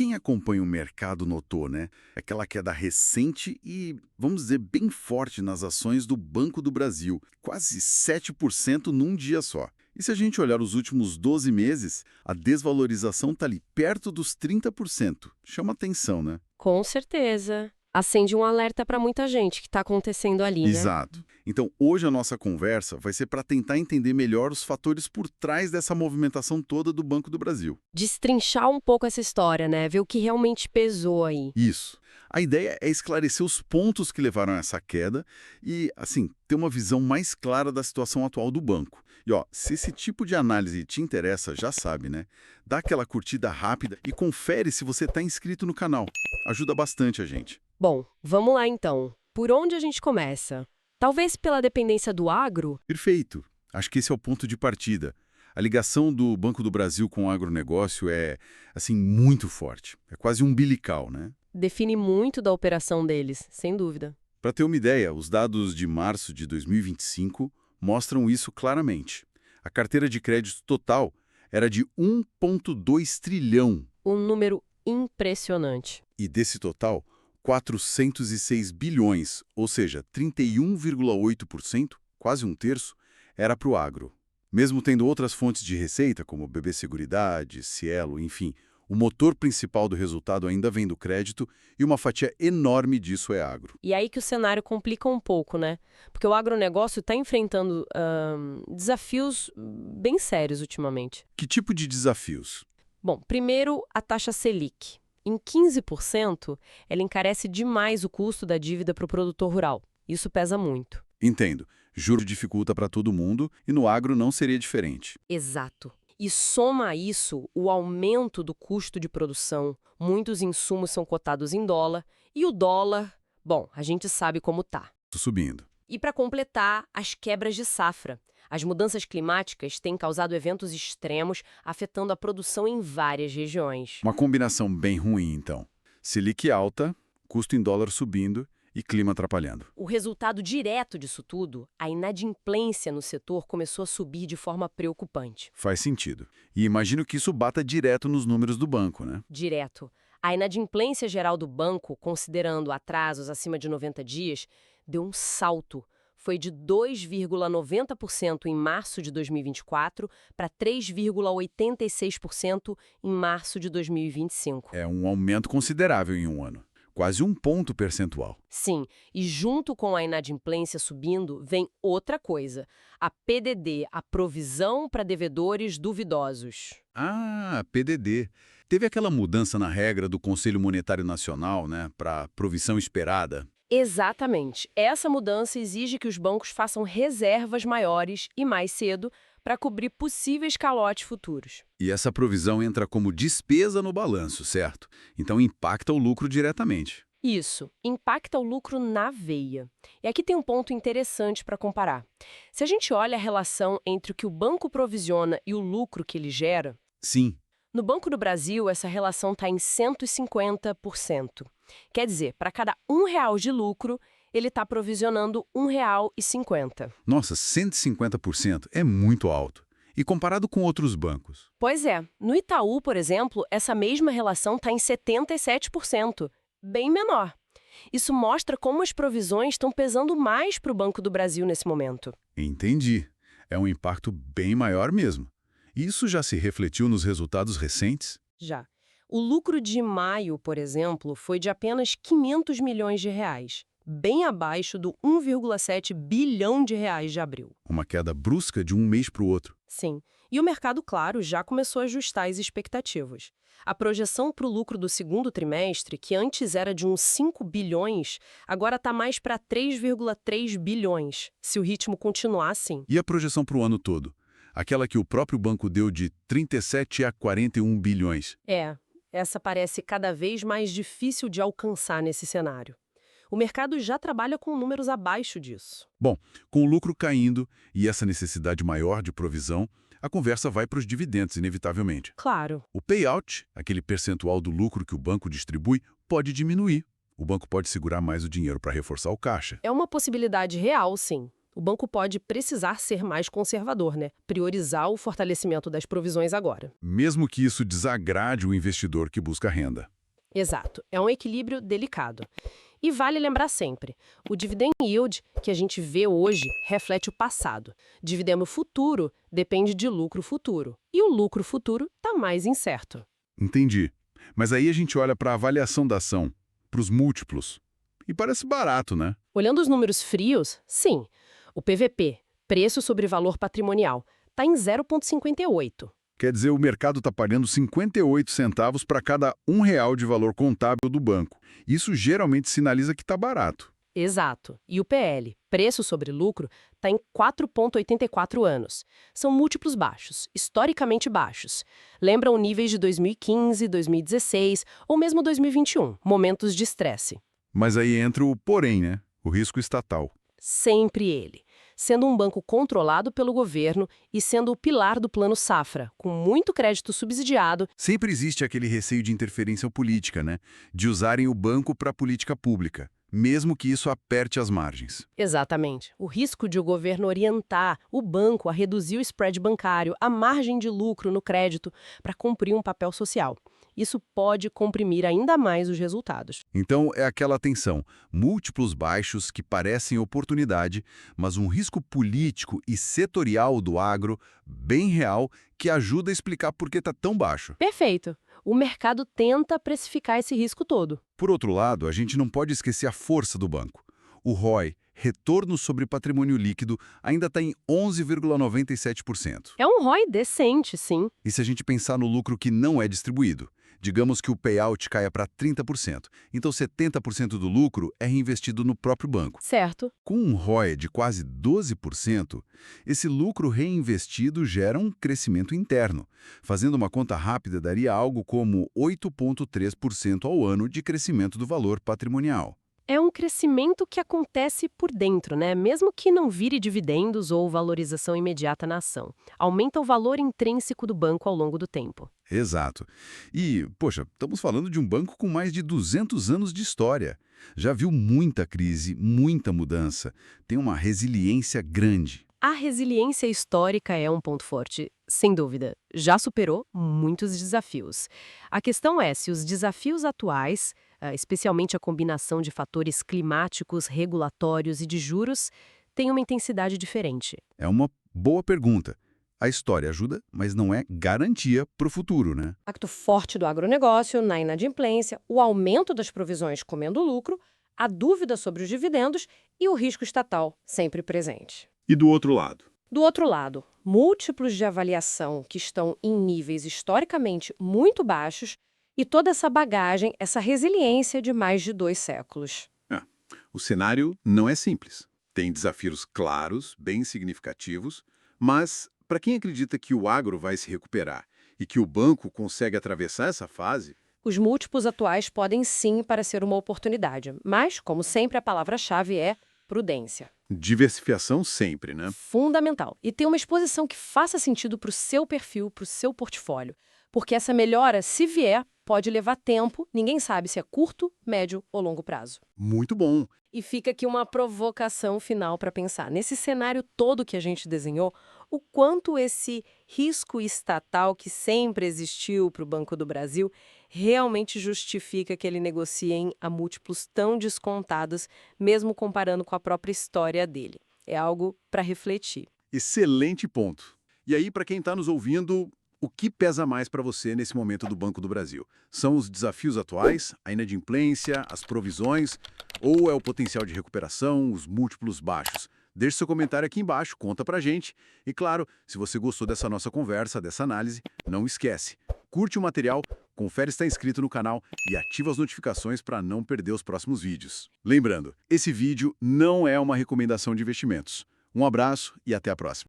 Quem acompanha o mercado notou, né? Aquela queda recente e, vamos dizer, bem forte nas ações do Banco do Brasil, quase 7% num dia só. E se a gente olhar os últimos 12 meses, a desvalorização está ali perto dos 30%. Chama atenção, né? Com certeza. Acende um alerta para muita gente que está acontecendo ali, né? Exato. Então, hoje a nossa conversa vai ser para tentar entender melhor os fatores por trás dessa movimentação toda do Banco do Brasil. Destrinchar um pouco essa história, né? Ver o que realmente pesou aí. Isso. A ideia é esclarecer os pontos que levaram a essa queda e, assim, ter uma visão mais clara da situação atual do banco. E, ó, se esse tipo de análise te interessa, já sabe, né? Dá aquela curtida rápida e confere se você está inscrito no canal. Ajuda bastante a gente. Bom, vamos lá então. Por onde a gente começa? Talvez pela dependência do agro? Perfeito. Acho que esse é o ponto de partida. A ligação do Banco do Brasil com o agronegócio é, assim, muito forte. É quase umbilical, né? Define muito da operação deles, sem dúvida. Para ter uma ideia, os dados de março de 2025 mostram isso claramente. A carteira de crédito total era de 1,2 trilhão. Um número impressionante. E desse total, 406 bilhões, ou seja, 31,8%, quase um terço, era para o agro. Mesmo tendo outras fontes de receita, como BB Seguridade, Cielo, enfim, o motor principal do resultado ainda vem do crédito e uma fatia enorme disso é agro. E aí que o cenário complica um pouco, né? Porque o agronegócio está enfrentando desafios bem sérios ultimamente. Que tipo de desafios? Bom, primeiro, a taxa Selic. Em 15%, ela encarece demais o custo da dívida para o produtor rural. Isso pesa muito. Entendo. Juro dificulta para todo mundo e no agro não seria diferente. Exato. E soma a isso o aumento do custo de produção. Muitos insumos são cotados em dólar e o dólar, bom, a gente sabe como tá. Tô subindo. E para completar, as quebras de safra. As mudanças climáticas têm causado eventos extremos, afetando a produção em várias regiões. Uma combinação bem ruim, então. Selic alta, custo em dólar subindo e clima atrapalhando. O resultado direto disso tudo, a inadimplência no setor começou a subir de forma preocupante. Faz sentido. E imagino que isso bata direto nos números do banco, né? Direto. A inadimplência geral do banco, considerando atrasos acima de 90 dias, deu um salto. Foi de 2,90% em março de 2024 para 3,86% em março de 2025. É um aumento considerável em um ano. Quase um ponto percentual. Sim, e junto com a inadimplência subindo, vem outra coisa. A PDD, a provisão para devedores duvidosos. Ah, PDD. Teve aquela mudança na regra do Conselho Monetário Nacional, né, para provisão esperada. Exatamente. Essa mudança exige que os bancos façam reservas maiores e mais cedo para cobrir possíveis calotes futuros. E essa provisão entra como despesa no balanço, certo? Então impacta o lucro diretamente. Isso, impacta o lucro na veia. E aqui tem um ponto interessante para comparar. Se a gente olha a relação entre o que o banco provisiona e o lucro que ele gera, Sim. no Banco do Brasil essa relação está em 150%. Quer dizer, para cada R$ 1 de lucro, ele está provisionando R$ 1,50. Nossa, 150% é muito alto. E comparado com outros bancos? Pois é, no Itaú, por exemplo, essa mesma relação está em 77%, bem menor. Isso mostra como as provisões estão pesando mais para o Banco do Brasil nesse momento. Entendi. É um impacto bem maior mesmo. Isso já se refletiu nos resultados recentes? Já. O lucro de maio, por exemplo, foi de apenas R$ 500 milhões, bem abaixo do 1,7 bilhão de reais de abril. Uma queda brusca de um mês para o outro. Sim, e o mercado, claro, já começou a ajustar as expectativas. A projeção para o lucro do segundo trimestre, que antes era de uns 5 bilhões, agora está mais para 3,3 bilhões, se o ritmo continuar assim. E a projeção para o ano todo? Aquela que o próprio banco deu de 37 a 41 bilhões. Essa parece cada vez mais difícil de alcançar nesse cenário. O mercado já trabalha com números abaixo disso. Bom, com o lucro caindo e essa necessidade maior de provisão, a conversa vai para os dividendos, inevitavelmente. Claro. O payout, aquele percentual do lucro que o banco distribui, pode diminuir. O banco pode segurar mais o dinheiro para reforçar o caixa. É uma possibilidade real, sim. O banco pode precisar ser mais conservador, né? Priorizar o fortalecimento das provisões agora. Mesmo que isso desagrade o investidor que busca renda. Exato. É um equilíbrio delicado. E vale lembrar sempre, o dividend yield que a gente vê hoje reflete o passado. Dividendo futuro depende de lucro futuro. E o lucro futuro está mais incerto. Entendi. Mas aí a gente olha para a avaliação da ação, para os múltiplos. E parece barato, né? Olhando os números frios, sim. O PVP, preço sobre valor patrimonial, está em 0,58. Quer dizer, o mercado está pagando 58 centavos para cada R$ 1 de valor contábil do banco. Isso geralmente sinaliza que está barato. Exato. E o PL, preço sobre lucro, está em 4,84 anos. São múltiplos baixos, historicamente baixos. Lembram níveis de 2015, 2016 ou mesmo 2021, momentos de estresse. Mas aí entra o porém, né? O risco estatal. Sempre ele. Sendo um banco controlado pelo governo e sendo o pilar do Plano Safra, com muito crédito subsidiado. Sempre existe aquele receio de interferência política, né? De usarem o banco para política pública, mesmo que isso aperte as margens. Exatamente. O risco de o governo orientar o banco a reduzir o spread bancário, a margem de lucro no crédito, para cumprir um papel social. Isso pode comprimir ainda mais os resultados. Então é aquela tensão, múltiplos baixos que parecem oportunidade, mas um risco político e setorial do agro bem real que ajuda a explicar por que está tão baixo. Perfeito. O mercado tenta precificar esse risco todo. Por outro lado, a gente não pode esquecer a força do banco. O ROI, retorno sobre patrimônio líquido, ainda está em 11,97%. É um ROI decente, sim. E se a gente pensar no lucro que não é distribuído? Digamos que o payout caia para 30%. Então 70% do lucro é reinvestido no próprio banco. Certo. Com um ROI de quase 12%, esse lucro reinvestido gera um crescimento interno. Fazendo uma conta rápida, daria algo como 8,3% ao ano de crescimento do valor patrimonial. É um crescimento que acontece por dentro, né? Mesmo que não vire dividendos ou valorização imediata na ação. Aumenta o valor intrínseco do banco ao longo do tempo. Exato. E, poxa, estamos falando de um banco com mais de 200 anos de história. Já viu muita crise, muita mudança. Tem uma resiliência grande. A resiliência histórica é um ponto forte, sem dúvida. Já superou muitos desafios. A questão é se os desafios atuais, especialmente a combinação de fatores climáticos, regulatórios e de juros, têm uma intensidade diferente. É uma boa pergunta. A história ajuda, mas não é garantia para o futuro, né? O impacto forte do agronegócio na inadimplência, o aumento das provisões comendo lucro, a dúvida sobre os dividendos e o risco estatal sempre presente. E do outro lado? Do outro lado, múltiplos de avaliação que estão em níveis historicamente muito baixos e toda essa bagagem, essa resiliência de mais de 2 séculos. O cenário não é simples. Tem desafios claros, bem significativos, mas para quem acredita que o agro vai se recuperar e que o banco consegue atravessar essa fase, Os múltiplos atuais podem sim parecer uma oportunidade, mas, como sempre, a palavra-chave é prudência. diversificação sempre, né? Fundamental. E ter uma exposição que faça sentido para o seu perfil, para o seu portfólio. Porque essa melhora, se vier, pode levar tempo, ninguém sabe se é curto, médio ou longo prazo. Muito bom. E fica aqui uma provocação final para pensar. Nesse cenário todo que a gente desenhou, o quanto esse risco estatal que sempre existiu para o Banco do Brasil realmente justifica que ele negocie a múltiplos tão descontados, mesmo comparando com a própria história dele. É algo para refletir. Excelente ponto. E aí, para quem está nos ouvindo, o que pesa mais para você nesse momento do Banco do Brasil? São os desafios atuais, a inadimplência, as provisões, ou é o potencial de recuperação, os múltiplos baixos? Deixe seu comentário aqui embaixo, conta pra gente. E claro, se você gostou dessa nossa conversa, dessa análise, não esquece. Curte o material, confere se está inscrito no canal e ativa as notificações para não perder os próximos vídeos. Lembrando, esse vídeo não é uma recomendação de investimentos. Um abraço e até a próxima.